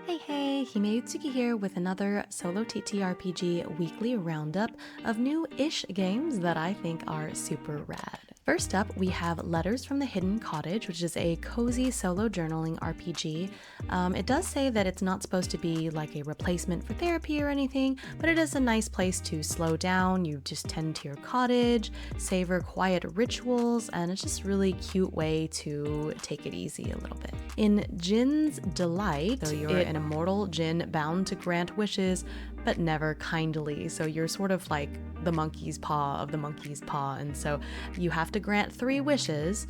Hey, Himeyutsuki here with another solo TTRPG weekly roundup of new-ish games that I think are super rad. First up, we have Letters from the Hidden Cottage, which is a cozy solo journaling RPG. It does say that it's not supposed to be like a replacement for therapy or anything, but it is a nice place to slow down. You just tend to your cottage, savor quiet rituals, and it's just a really cute way to take it easy a little bit. In Jin's Delight, so you're an immortal Jin bound to grant wishes, but never kindly. So you're sort of like the monkey's paw of the monkey's paw, and so you have to grant 3 wishes,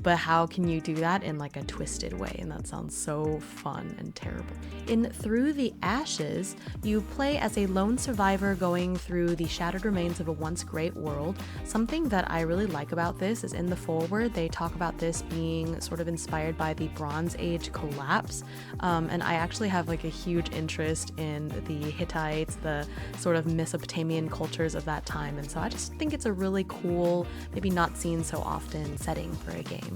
but how can you do that in like a twisted way? And that sounds so fun and terrible. In Through the Ashes, you play as a lone survivor going through the shattered remains of a once great world. Something that I really like about this is in the foreword, they talk about this being sort of inspired by the Bronze Age collapse. And I actually have like a huge interest in the Hittites, the sort of Mesopotamian cultures of that time. And so I just think it's a really cool, maybe not seen so often setting for a game.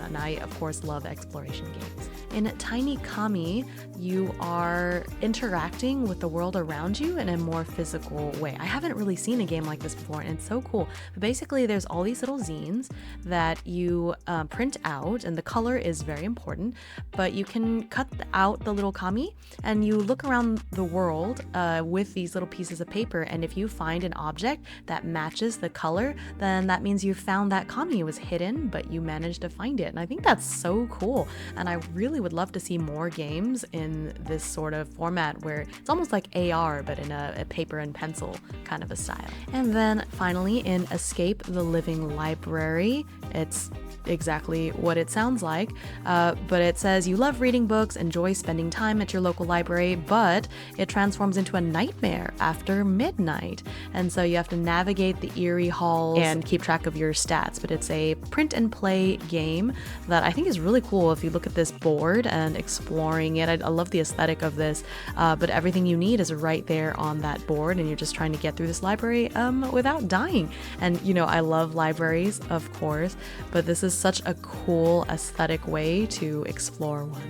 And I, of course, love exploration games. In Tiny Kami, you are interacting with the world around you in a more physical way. I haven't really seen a game like this before, and it's so cool. But basically, there's all these little zines that you print out, and the color is very important, but you can cut out the little kami, and you look around the world with these little pieces of paper, and if you find an object that matches the color, then that means you found that kami. It was hidden, but you managed to find it. And I think that's so cool. And I really would love to see more games in this sort of format where it's almost like AR, but in a paper and pencil kind of a style. And then finally in Escape the Living Library, it's exactly what it sounds like, but it says you love reading books, enjoy spending time at your local library, but it transforms into a nightmare after midnight. And so you have to navigate the eerie halls and keep track of your stats, but it's a print and play game that I think is really cool if you look at this board and exploring it. I love the aesthetic of this, but everything you need is right there on that board, and you're just trying to get through this library without dying. And you know, I love libraries, of course, but this is such a cool aesthetic way to explore one.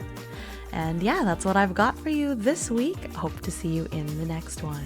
And yeah, that's what I've got for you this week. Hope to see you in the next one.